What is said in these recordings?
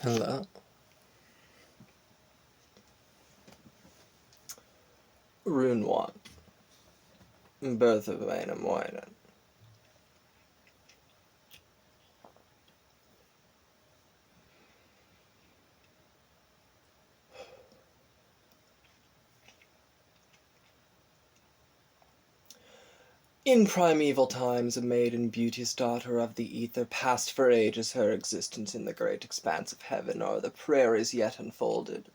Hello. Rune 1. Birth of Vainamoinen. In primeval times, a maiden, beauteous daughter of the ether, passed for ages her existence in the great expanse of heaven, o'er the prairies yet unfolded.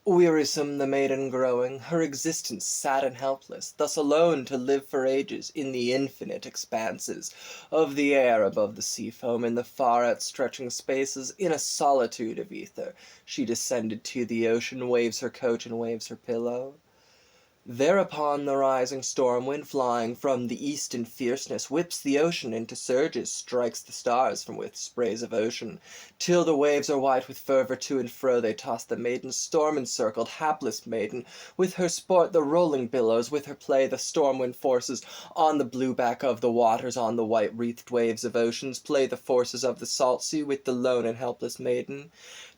Wearisome the maiden growing, her existence sad and helpless, thus alone to live for ages in the infinite expanses of the air above the sea foam, in the far outstretching spaces, in a solitude of ether, she descended to the ocean, waves her coach and waves her pillow. Thereupon the rising storm wind flying from the east in fierceness whips the ocean into surges, strikes the stars from with sprays of ocean, till the waves are white with fervor, to and fro they toss the maiden, storm-encircled, hapless maiden, with her sport the rolling billows, with her play the storm wind forces, on the blue back of the waters, on the white wreathed waves of oceans, play the forces of the salt sea with the lone and helpless maiden.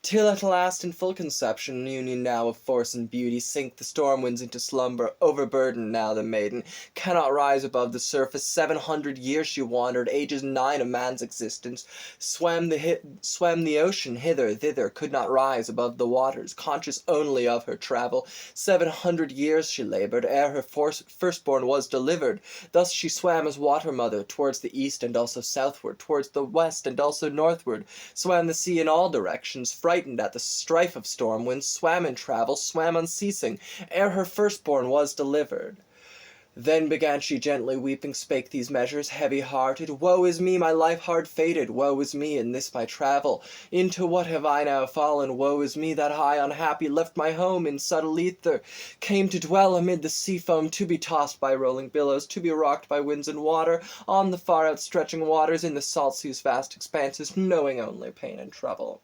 Till at last in full conception, union now of force and beauty, sink the storm winds into slumber, overburdened now the maiden cannot rise above the surface. 700 years she wandered, ages 9 of man's existence, swam the ocean hither, thither, could not rise above the waters, conscious only of her travel. 700 years she labored, ere her firstborn was delivered. Thus she swam as water mother, towards the east and also southward, towards the west and also northward, swam the sea in all directions, frightened at the strife of storm winds, swam in travel, swam unceasing, ere her firstborn was delivered. Then began she gently weeping, spake these measures, heavy-hearted: Woe is me, my life hard fated! Woe is me in this my travel! Into what have I now fallen? Woe is me that I, unhappy, left my home in subtle ether, came to dwell amid the sea foam, to be tossed by rolling billows, to be rocked by winds and water, on the far outstretching waters, in the salt sea's vast expanses, knowing only pain and trouble.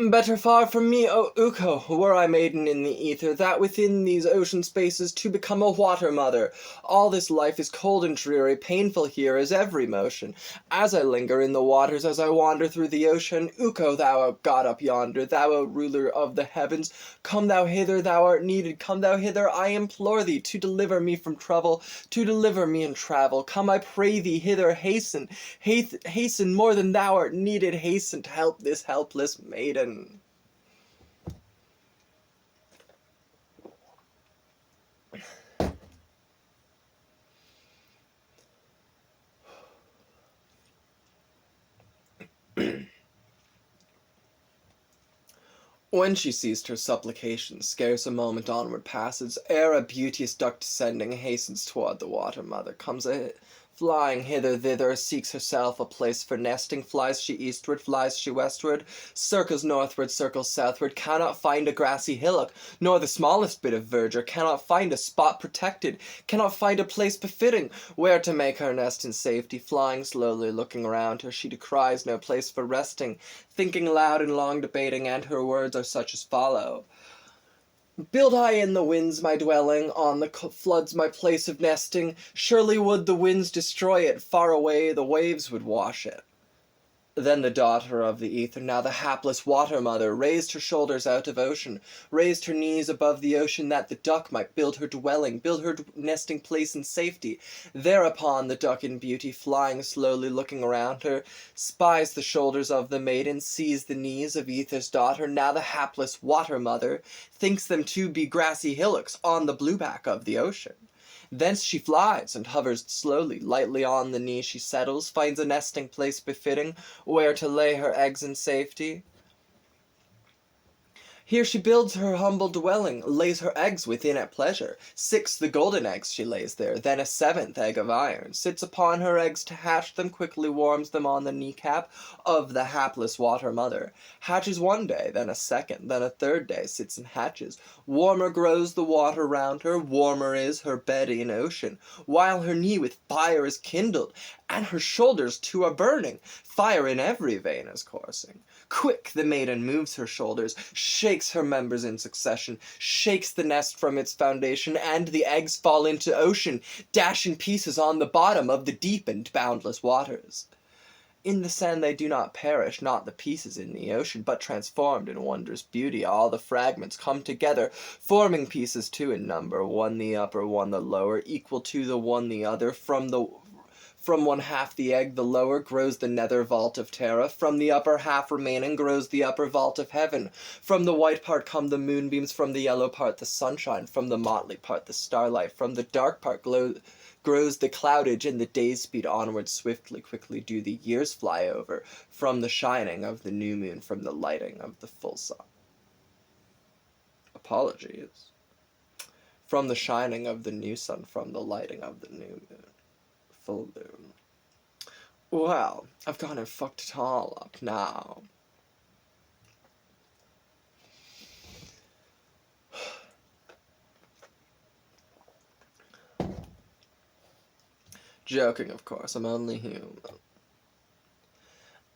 Better far from me, O Ukko, were I maiden in the ether, that within these ocean spaces to become a water mother. All this life is cold and dreary, painful here is every motion. As I linger in the waters, as I wander through the ocean, Ukko, thou God up yonder, thou ruler of the heavens, come thou hither, thou art needed, come thou hither, I implore thee, to deliver me from trouble, to deliver me in travel. Come, I pray thee, hither, hasten, hasten more than thou art needed, hasten to help this helpless maiden. When she ceased her supplications, scarce a moment onward passes, ere a beauteous duck descending hastens toward the water mother, comes flying hither thither, seeks herself a place for nesting, flies she eastward, flies she westward, circles northward, circles southward, cannot find a grassy hillock, nor the smallest bit of verdure, cannot find a spot protected, cannot find a place befitting, where to make her nest in safety. Flying slowly, looking around her, she descries no place for resting, thinking loud and long debating, and her words are such as follow: Build I in the winds my dwelling, on the floods my place of nesting, surely would the winds destroy it, far away the waves would wash it. Then the daughter of the ether, now the hapless water mother, raised her shoulders out of ocean, raised her knees above the ocean, that the duck might build her dwelling, build her nesting place in safety. Thereupon the duck in beauty, flying slowly, looking around her, spies the shoulders of the maiden, sees the knees of ether's daughter, now the hapless water mother, thinks them to be grassy hillocks on the blue back of the ocean. Thence she flies, and hovers slowly, lightly on the knee she settles, finds a nesting place befitting, where to lay her eggs in safety. Here she builds her humble dwelling, lays her eggs within at pleasure. 6 the golden eggs she lays there, then a 7th egg of iron, sits upon her eggs to hatch them, quickly warms them on the kneecap of the hapless water mother. Hatches one day, then a second, then a third day, sits and hatches. Warmer grows the water round her, warmer is her bed in ocean, while her knee with fire is kindled, and her shoulders too are burning. Fire in every vein is coursing. Quick the maiden moves her shoulders, shakes her members in succession, shakes the nest from its foundation, and the eggs fall into ocean, dash in pieces on the bottom of the deep and boundless waters. In the sand they do not perish, not the pieces in the ocean, but transformed in wondrous beauty. All the fragments come together, forming pieces two in number, one the upper, one the lower, equal to the one the other. From one half the egg, the lower, grows the nether vault of Terra. From the upper half remaining grows the upper vault of heaven. From the white part come the moonbeams, from the yellow part the sunshine, from the motley part the starlight, from the dark part grows the cloudage, and the days speed onward swiftly, quickly do the years fly over, from the shining of the new moon, from the lighting of the full sun. Apologies. From the shining of the new sun, from the lighting of the new moon. Full moon. Well, I've gone and fucked it all up now. Joking, of course, I'm only human.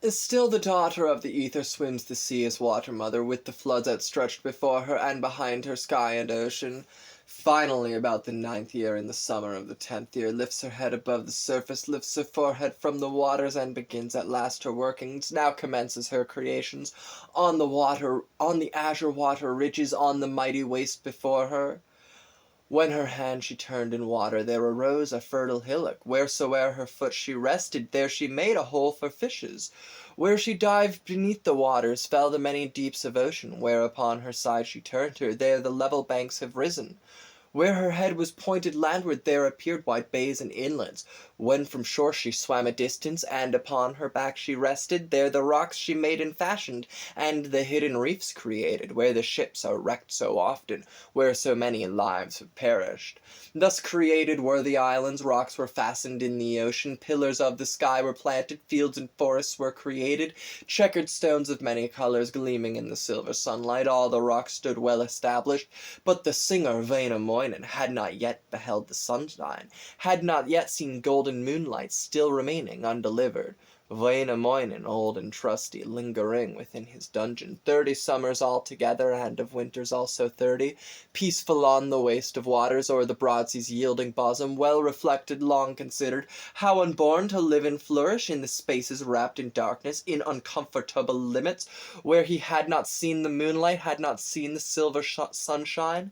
Still the daughter of the ether swims the sea as water mother, with the floods outstretched before her, and behind her sky and ocean. Finally, about the 9th year, in the summer of the 10th year, lifts her head above the surface, lifts her forehead from the waters, and begins at last her workings. Now commences her creations, on the azure water ridges, on the mighty waste before her. When her hand she turned in water, there arose a fertile hillock. Wheresoe'er her foot she rested, there she made a hole for fishes. Where she dived beneath the waters, fell the many deeps of ocean. Where upon her side she turned her, there the level banks have risen. Where her head was pointed landward, there appeared wide bays and inlets. When from shore she swam a distance, and upon her back she rested, there the rocks she made and fashioned, and the hidden reefs created, where the ships are wrecked so often, where so many lives have perished. Thus created were the islands, rocks were fastened in the ocean, pillars of the sky were planted, fields and forests were created, checkered stones of many colors gleaming in the silver sunlight. All the rocks stood well established, but the singer Vainamoinen had not yet beheld the sunshine, had not yet seen golden moonlight, still remaining undelivered. Vainamoinen, old and trusty, lingering within his dungeon, 30 summers altogether, and of winters also 30, peaceful on the waste of waters, o'er the broad sea's yielding bosom, well reflected, long considered, how unborn to live and flourish in the spaces wrapped in darkness, in uncomfortable limits, where he had not seen the moonlight, had not seen the silver sunshine.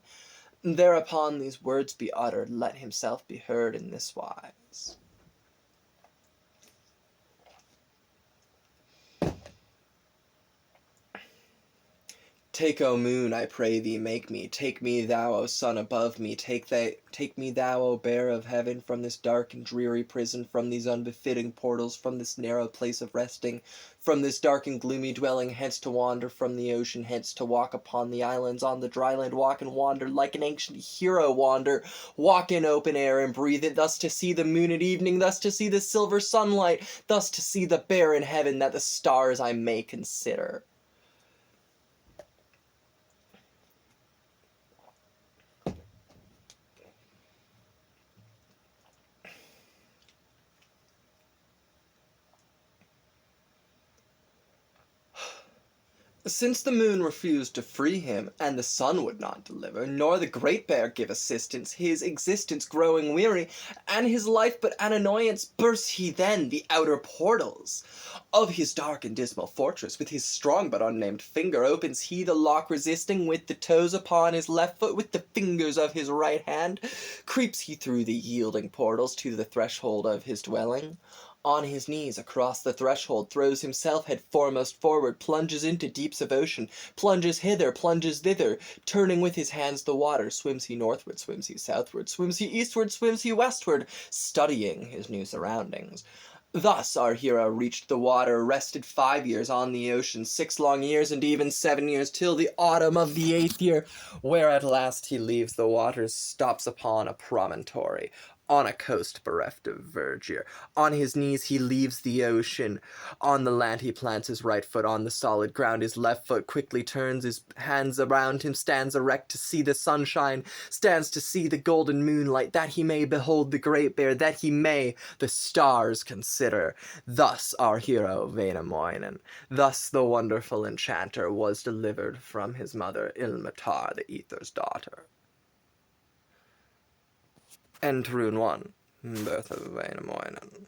Thereupon these words be uttered, let himself be heard in this wise. Take, O moon, I pray thee, make me. Take me, thou, O sun, above me. Take me, thou, O bear of heaven, from this dark and dreary prison, from these unbefitting portals, from this narrow place of resting, from this dark and gloomy dwelling, hence to wander from the ocean, hence to walk upon the islands, on the dry land walk and wander, like an ancient hero wander, walk in open air and breathe it, thus to see the moon at evening, thus to see the silver sunlight, thus to see the barren heaven, that the stars I may consider. Since the moon refused to free him, and the sun would not deliver, nor the great bear give assistance, his existence growing weary, and his life but an annoyance, bursts he then the outer portals of his dark and dismal fortress. With his strong but unnamed finger opens he the lock resisting, with the toes upon his left foot, with the fingers of his right hand, creeps he through the yielding portals to the threshold of his dwelling. On his knees across the threshold, throws himself head foremost forward, plunges into deeps of ocean, plunges hither, plunges thither, turning with his hands the water. Swims he northward, swims he southward, swims he eastward, swims he westward, studying his new surroundings. Thus our hero reached the water, rested 5 years on the ocean, 6 long years, and even 7 years, till the autumn of the 8th year, where at last he leaves the waters, stops upon a promontory, on a coast bereft of verdure. On his knees he leaves the ocean. On the land he plants his right foot, on the solid ground his left foot quickly turns, his hands around him, stands erect to see the sunshine, stands to see the golden moonlight, that he may behold the great bear, that he may the stars consider. Thus our hero Vainamoinen, thus the wonderful enchanter, was delivered from his mother Ilmatar, the Ether's daughter. End Rune 1, Birth of Vainamoinen.